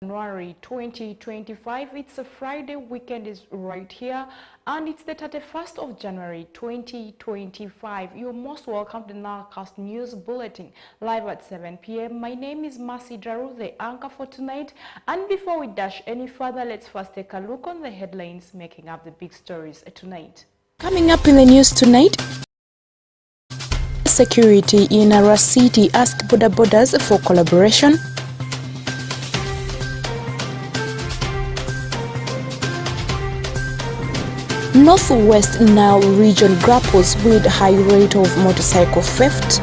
January 2025. It's a Friday, weekend is right here, and it's the 31st of January 2025. You're most welcome to the NILE News Bulletin, live at 7 p.m. My name is Mercy Daru, the anchor for tonight. And before we dash any further, let's first take a look on the headlines making up the big stories tonight. Coming up in the news tonight, security in our city asked borders for collaboration. Northwest NILE region grapples with high rate of motorcycle theft.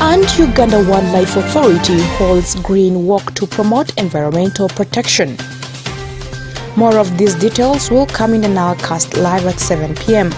And Uganda Wildlife Authority holds green walk to promote environmental protection. More of these details will come in the NILEcast live at 7 p.m.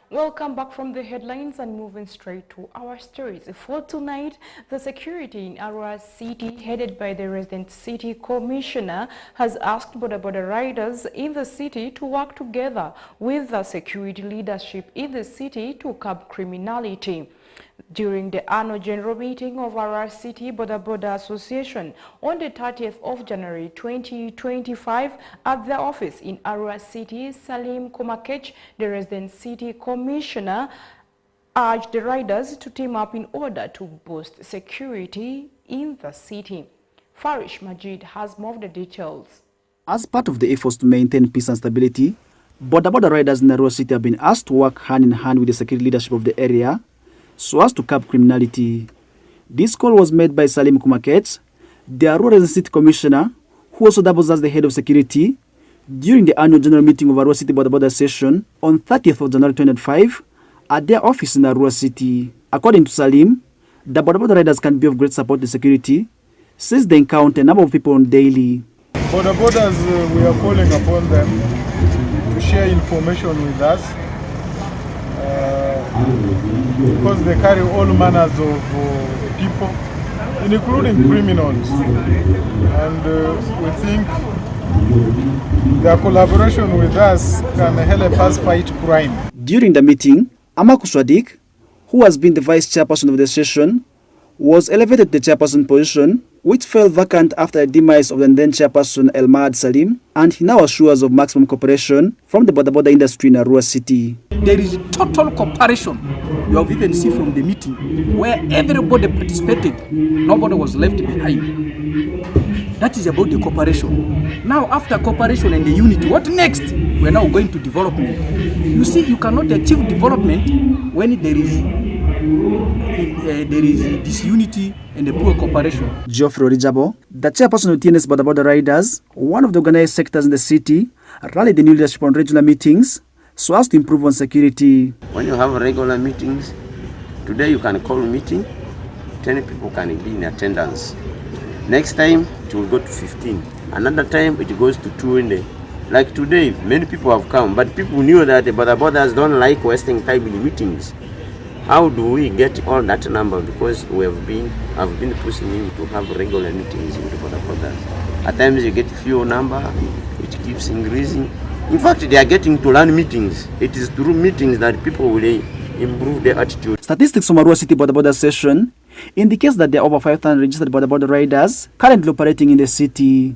Welcome back from the headlines and moving straight to our stories. For tonight, the security in Arua City, headed by the resident city commissioner, has asked border riders in the city to work together with the security leadership in the city to curb criminality. During the annual general meeting of our City Border Association on the 30th of January 2025 at the office in Arua City, Salim Kumakech, the resident city commissioner, urged the riders to team up in order to boost security in the city. Farish Majid has more of the details. As part of the efforts to maintain peace and stability, border riders in Arua City have been asked to work hand in hand with the security leadership of the area so as to curb criminality. This call was made by Salim Kumaket, the Arua City Commissioner, who also doubles as the head of security, during the annual general meeting of Arua City Border Session on 30th of January 2025 at their office in Arua City. According to Salim, the border riders can be of great support to security since they encounter a number of people on daily. Borders, we are calling upon them to share information with us. Because they carry all manners of people, including criminals. And we think their collaboration with us can help us fight crime. During the meeting, Amaku Swadik, who has been the vice chairperson of the session, was elevated to the chairperson position, which fell vacant after the demise of the then chairperson Elmad Salim, and he now assures of maximum cooperation from the border industry in Arua City. There is total cooperation. You have even seen from the meeting where everybody participated, nobody was left behind. That is about the cooperation. Now, after cooperation and the unity, what next? We are now going to development. You see, you cannot achieve development when there is disunity and a poor cooperation. Geoffrey Orijabo, the chairperson of TNS Border Riders, one of the organized sectors in the city, rallied the new leadership on regular meetings so as to improve on security. When you have regular meetings, today you can call a meeting, 10 people can be in attendance. Next time it will go to 15. Another time it goes to 20. Like today, many people have come, but people knew that the borders don't like wasting time in meetings. How do we get all that number? Because I've been pushing him to have regular meetings with the borders. At times you get few number, it keeps increasing. In fact, they are getting to learn meetings. It is through meetings that people will improve their attitude. Statistics from Arua City Border Session indicates that there are over 5,000 registered border riders currently operating in the city.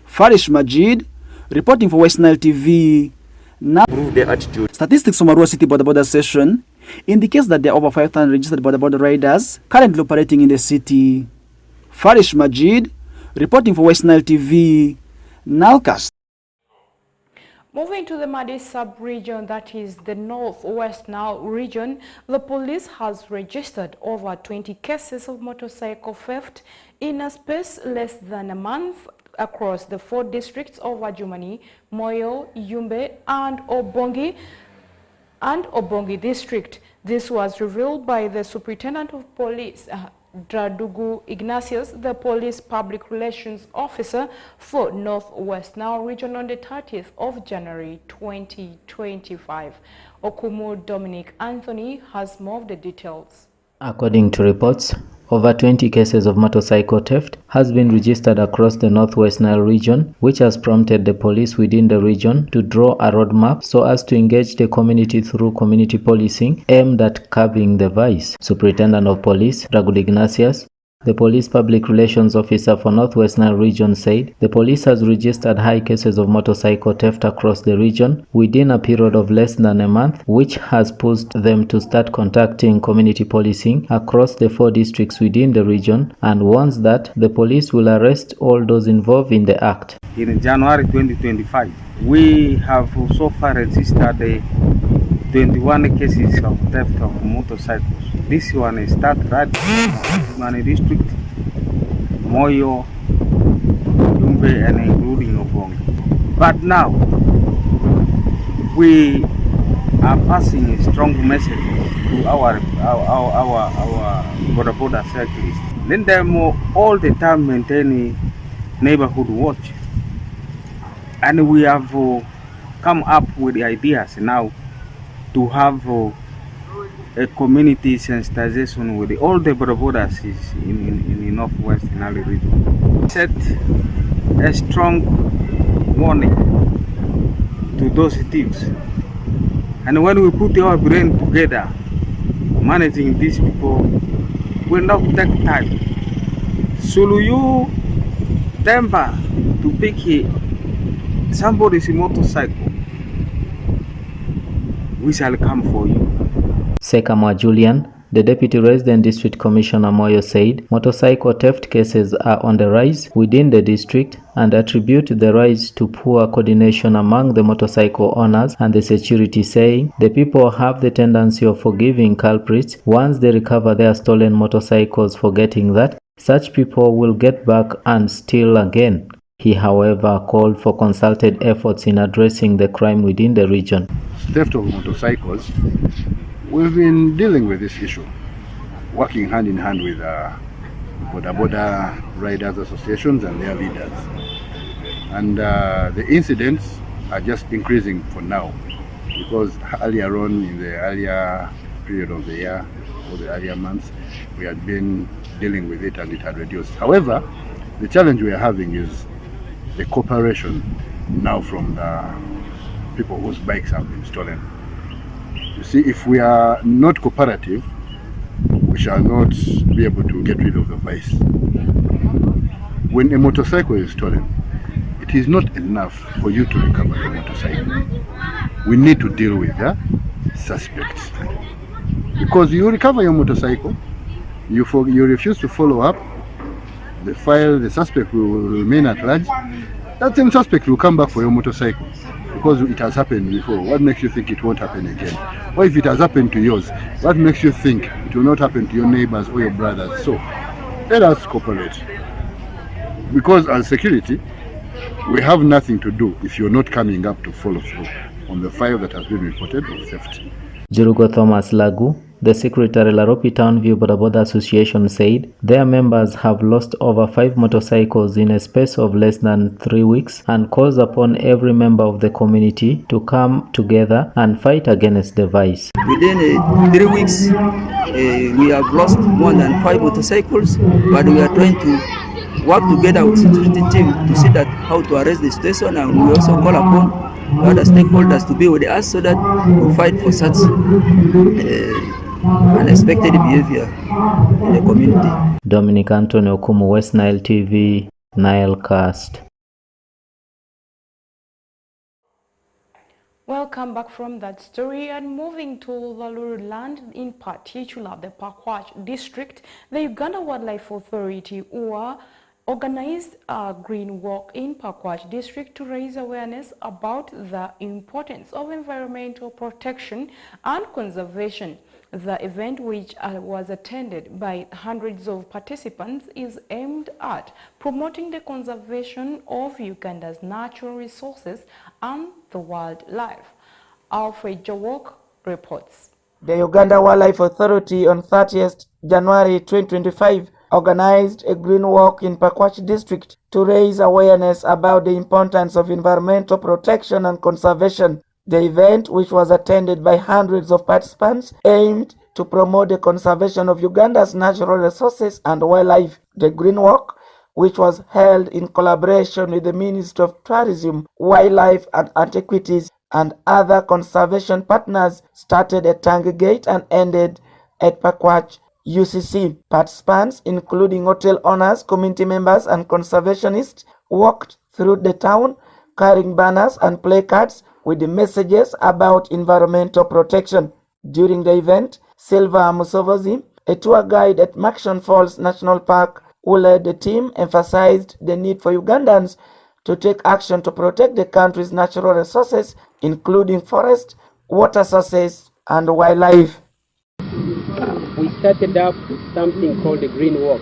Farish Majid, reporting for West Nile TV. Now, improve their attitude. Statistics from Arua City Border Session indicates that there are over 5,000 registered border riders currently operating in the city. Farish Majid, reporting for West Nile TV, NILEcast. Moving to the Madi sub-region, that is the Northwest NILE region, the police has registered over 20 cases of motorcycle theft in a space less than a month across the 4 districts of Adjumani, Moyo, Yumbe, and Obongi district. This was revealed by the Superintendent of Police, Dradugu Ignatius, the police public relations officer for Northwest NILE region on the 30th of January 2025. Okumu Dominic Anthony has more of the details. According to reports, over 20 cases of motorcycle theft has been registered across the Northwest Nile region, which has prompted the police within the region to draw a roadmap so as to engage the community through community policing aimed at curbing the vice. Superintendent of Police Ragud Ignatius, the police public relations officer for Northwest Nile region, said the police has registered high cases of motorcycle theft across the region within a period of less than a month, which has pushed them to start conducting community policing across the 4 districts within the region, and warns that the police will arrest all those involved in the act. In January 2025, we have so far registered 21 cases of theft of motorcycles. This one is start right in Mani district, Moyo, Dumbe, and including Obong. But now we are passing a strong message to our border cyclists. Let them all the time maintain a neighborhood watch, and we have come up with the ideas now to have a community sensitization with all the borders in the Northwest Nile region. Set a strong warning to those thieves. And when we put our brain together, managing these people will not take time. So you temper to pick somebody's motorcycle, we shall come for you. Sekamwa Julian, the Deputy Resident District Commissioner Moyo, said motorcycle theft cases are on the rise within the district and attribute the rise to poor coordination among the motorcycle owners and the security, saying the people have the tendency of forgiving culprits once they recover their stolen motorcycles, forgetting that such people will get back and steal again. He, however, called for concerted efforts in addressing the crime within the region. Theft of motorcycles. We've been dealing with this issue, working hand in hand with border riders associations and their leaders. And the incidents are just increasing for now, because earlier on in the earlier period of the year, or the earlier months, we had been dealing with it and it had reduced. However, the challenge we are having is the cooperation now from the people whose bikes have been stolen. You see, if we are not cooperative, we shall not be able to get rid of the vice. When a motorcycle is stolen, it is not enough for you to recover the motorcycle. We need to deal with the suspects. Because you recover your motorcycle, you refuse to follow up, the suspect will remain at large. That same suspect will come back for your motorcycle because it has happened before. What makes you think it won't happen again? Or if it has happened to yours, what makes you think it will not happen to your neighbors or your brothers? So let us cooperate. Because as security, we have nothing to do if you're not coming up to follow through on the file that has been reported of theft. Jurugo Thomas Lagu, the secretary Laropi Townview Bodaboda Association, said their members have lost over 5 motorcycles in a space of less than 3 weeks, and calls upon every member of the community to come together and fight against the vice. Within 3 weeks, we have lost more than 5 motorcycles, but we are trying to work together with security team to see that how to arrest the situation, and we also call upon other stakeholders to be with us so that we fight for such unexpected behavior in the community. Dominic Anthony Okumu, West Nile TV, Nilecast. Welcome back from that story, and moving to Lalur land, in particular the Pakwach district. The Uganda Wildlife Authority organized a green walk in Pakwach district to raise awareness about the importance of environmental protection and conservation. The event, which was attended by hundreds of participants, is aimed at promoting the conservation of Uganda's natural resources and the wildlife. Alfred Jawok reports. The Uganda Wildlife Authority on 30th January 2025 organized a green walk in Pakwach district to raise awareness about the importance of environmental protection and conservation. The event, which was attended by hundreds of participants, aimed to promote the conservation of Uganda's natural resources and wildlife. The Green Walk, which was held in collaboration with the Ministry of Tourism, Wildlife and Antiquities and other conservation partners, started at Tangi Gate and ended at Pakwach UCC. Participants, including hotel owners, community members and conservationists, walked through the town carrying banners and placards with the messages about environmental protection. During the event, Silva Musovozi, a tour guide at Maction Falls National Park, who led the team, emphasized the need for Ugandans to take action to protect the country's natural resources, including forest, water sources, and wildlife. We started up something called the Green Walk.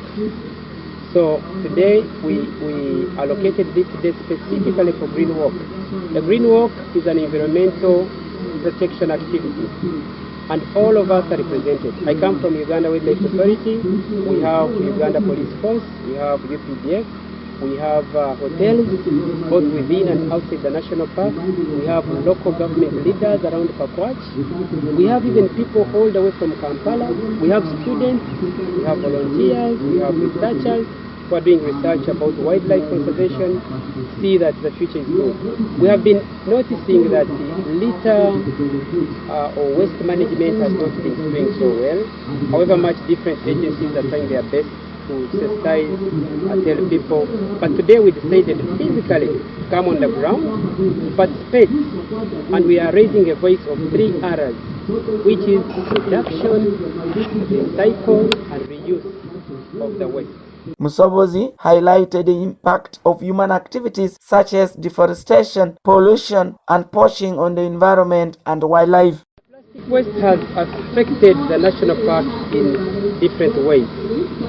So today we allocated this day specifically for Green Walk. The Green Walk is an environmental protection activity, and all of us are represented. I come from Uganda Wildlife Authority. We have Uganda Police Force, we have UPDF, we have hotels both within and outside the national park. We have local government leaders around Pakwach. We have even people all the way from Kampala. We have students, we have volunteers, we have researchers who are doing research about wildlife conservation, see that the future is good. We have been noticing that litter or waste management has not been doing so well. However much different agencies are trying their best to sensitize and tell people. But today we decided physically to come on the ground, to participate, and we are raising a voice of 3 R's, which is reduction, recycle, and reuse of the waste. Musobozi highlighted the impact of human activities such as deforestation, pollution, and poaching on the environment and wildlife. Plastic waste has affected the national park in different ways,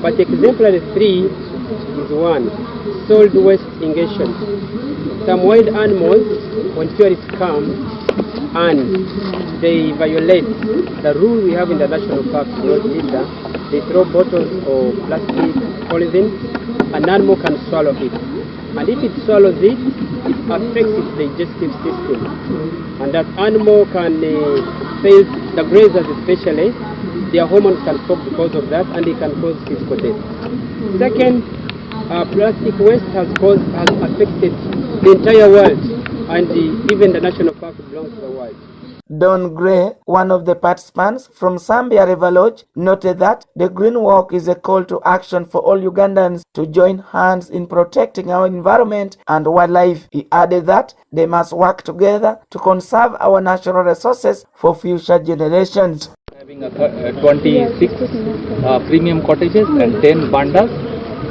but exemplary 3 is 1, solid waste ingestion. Some wild animals, when tourists come and they violate the rule we have in the national park to not litter, they throw bottles or plastic polythene, an animal can swallow it. And if it swallows it, it affects its digestive system. And that animal can fail, the grazers especially, their hormones can stop because of that, and it can cause physical death. Second, plastic waste has affected the entire world, and even the national park belongs to the world. Don Gray, one of the participants from Zambia River Lodge, noted that the Green Walk is a call to action for all Ugandans to join hands in protecting our environment and wildlife. He added that they must work together to conserve our natural resources for future generations. Having 26 premium cottages and 10 bandas,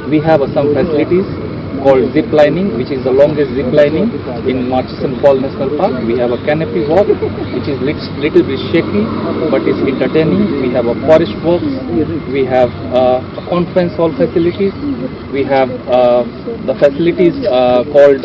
we have some facilities called zip lining, which is the longest zip lining in Murchison Falls National Park. We have a canopy walk, which is little bit shaky, but is entertaining. We have a forest walk. We have conference hall facilities. We have the facilities called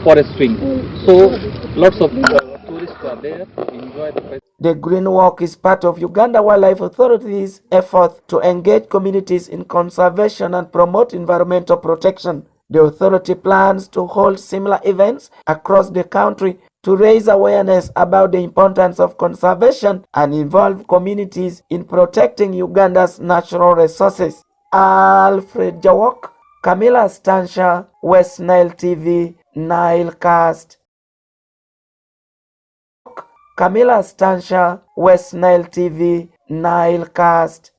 forest swing. So lots of tourists are there to enjoy the festival. The Green Walk is part of Uganda Wildlife Authority's effort to engage communities in conservation and promote environmental protection. The authority plans to hold similar events across the country to raise awareness about the importance of conservation and involve communities in protecting Uganda's natural resources. Alfred Jawok, Camilla Stansha, West Nile TV, Nilecast. Camilla Stansha, West Nile TV, Nilecast.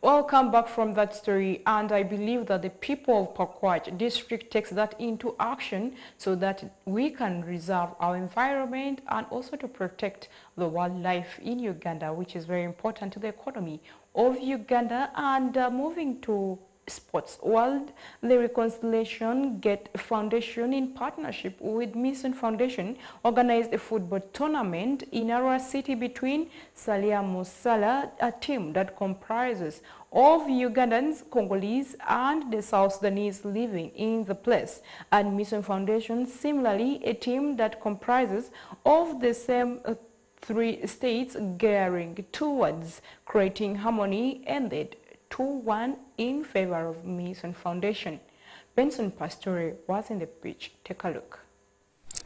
Welcome back from that story, and I believe that the people of Pakwach district takes that into action so that we can reserve our environment and also to protect the wildlife in Uganda, which is very important to the economy of Uganda. And moving to sports world, the Reconciliation Gate Foundation, in partnership with Mission Foundation, organized a football tournament in our city between Salia Musala, a team that comprises of Ugandans, Congolese, and the South Sudanese living in the place, and Mission Foundation, similarly, a team that comprises of the same 3 states gearing towards creating harmony, ended 2-1 in favor of Mission Foundation. Benson Pastore was in the pitch. Take a look.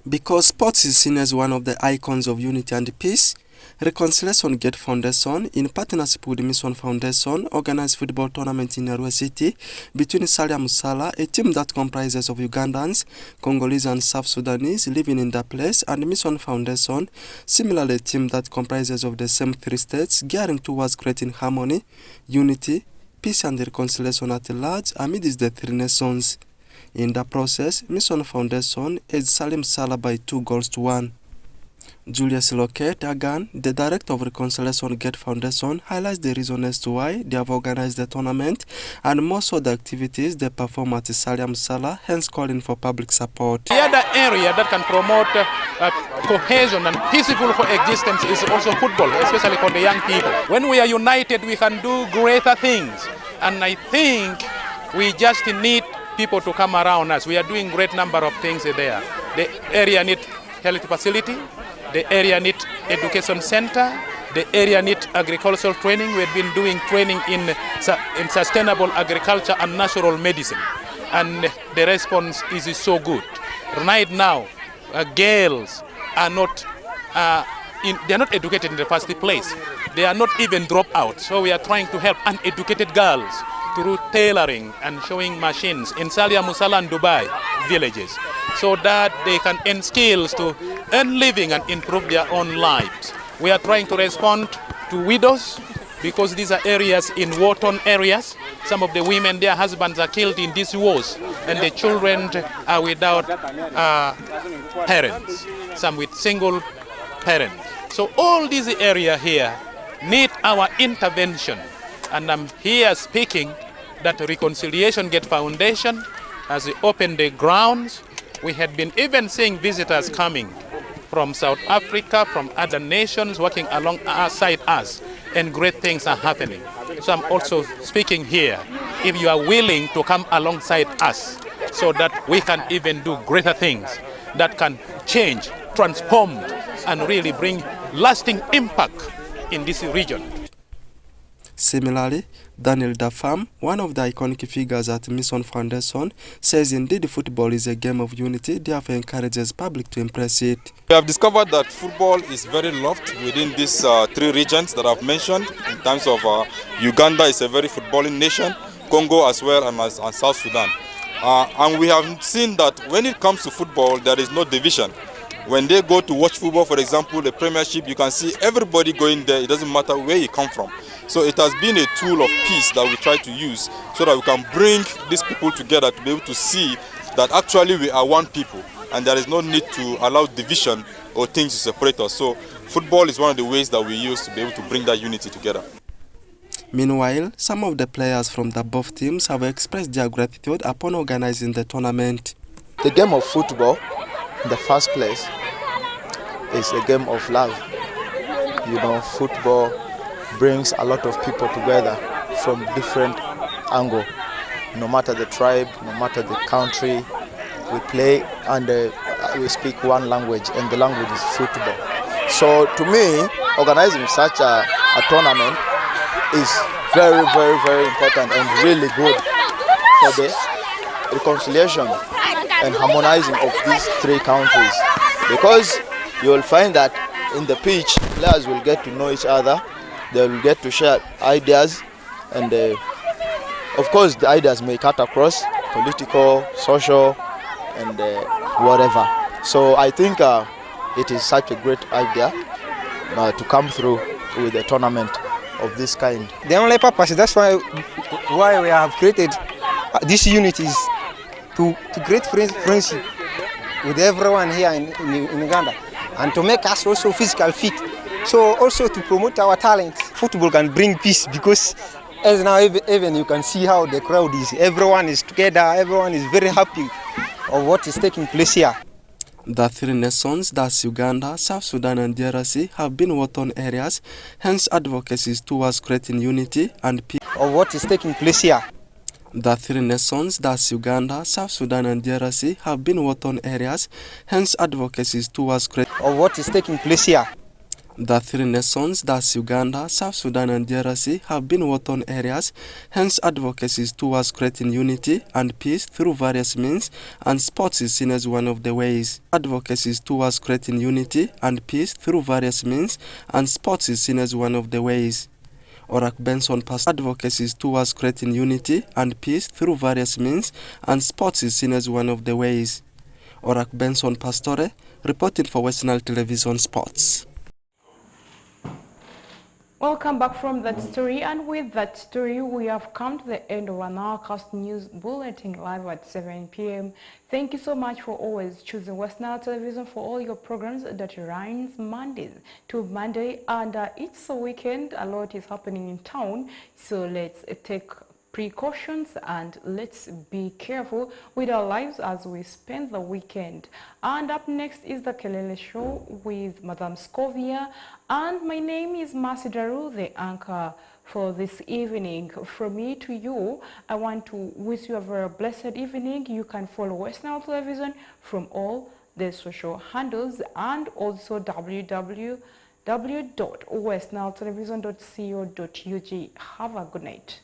Because sports is seen as one of the icons of unity and peace, Reconciliation Gate Foundation, in partnership with the Mission Foundation, organized football tournament in Arua City between Salia Musala, a team that comprises of Ugandans, Congolese and South Sudanese living in that place, and the Mission Foundation, similarly a team that comprises of the same three states, gearing towards creating harmony, unity, peace and reconciliation at large amidst the three nations. In the process, Mission Foundation edged Salim Sala by 2-1. Julius Lockett, again, the director of Reconciliation Gate Foundation, highlights the reason as to why they have organized the tournament and most of the activities they perform at Salia Musala, hence calling for public support. The other area that can promote cohesion and peaceful coexistence is also football, especially for the young people. When we are united, we can do greater things, and I think we just need people to come around us. We are doing great number of things there. The area needs health facility. The area needs education center. The area needs agricultural training. We've been doing training in sustainable agriculture and natural medicine. And the response is so good. Right now, girls are not, they are not educated in the first place. They are not even drop out. So we are trying to help uneducated girls through tailoring and showing machines in Salia Musala and Dubai villages, so that they can earn skills to earn living and improve their own lives. We are trying to respond to widows because these are areas in war-torn areas. Some of the women, their husbands are killed in these wars, and the children are without parents, some with single parents. So all these areas here need our intervention, and I'm here speaking that Reconciliation Gate Foundation has opened the grounds. We had been even seeing visitors coming from South Africa, from other nations, working alongside us, and great things are happening. So I'm also speaking here, if you are willing to come alongside us, so that we can even do greater things that can change, transform, and really bring lasting impact in this region. Similarly, Daniel Dafam, one of the iconic figures at Mission Foundation, says indeed football is a game of unity, therefore encourages public to embrace it. We have discovered that football is very loved within these three regions that I've mentioned. In terms of Uganda is a very footballing nation, Congo as well, and South Sudan. And we have seen that when it comes to football, there is no division. When they go to watch football, for example, the Premiership, you can see everybody going there. It doesn't matter where you come from. So it has been a tool of peace that we try to use so that we can bring these people together to be able to see that actually we are one people and there is no need to allow division or things to separate us. So football is one of the ways that we use to be able to bring that unity together. Meanwhile, some of the players from the above teams have expressed their gratitude upon organizing the tournament. The game of football, in the first place, is a game of love. You know, football brings a lot of people together from different angles. No matter the tribe, no matter the country, we play and we speak one language, and the language is football. So to me, organizing such a tournament is very, very, very important and really good for the reconciliation and harmonizing of these three countries, because you will find that in the pitch, players will get to know each other, they will get to share ideas, and of course the ideas may cut across political, social, and whatever. So I think it is such a great idea to come through with a tournament of this kind. The only purpose, that's why we have created this unity, is to create friendship with everyone here in Uganda, and to make us also physical fit. So also to promote our talents. Football can bring peace, because as now even you can see how the crowd is. Everyone is together, everyone is very happy of what is taking place here. The three nations, that's Uganda, South Sudan and DRC, have been war-torn areas, hence advocacies towards creating unity and peace. Of what is taking place here. The three nations, that's Uganda, South Sudan and DRC, have been war-torn areas, hence advocacies towards creating of what is taking place here. The three nations, that's Uganda, South Sudan and DRC, have been war-torn areas, hence advocacy towards creating unity and peace through various means, and sports is seen as one of the ways. Advocacy towards creating unity and peace through various means, and sports is seen as one of the ways. Orak Benson passed advocacy towards creating unity and peace through various means, and sports is seen as one of the ways. Orak Benson Pastore, reporting for West Nile Television Sports. Welcome back from that story, and with that story we have come to the end of our NILE News Bulletin live at 7 p.m. Thank you so much for always choosing West Nile Television for all your programs that runs Monday to Monday, and it's a weekend. A lot is happening in town, so let's take precautions and let's be careful with our lives as we spend the weekend. And up next is the Kelele Show with Madame Scovia, and my name is Masi Daru, the anchor for this evening. From me to you, I want to wish you a very blessed evening. You can follow West Nile Television from all the social handles, and also www.westniletelevision.co.ug. Have a good night.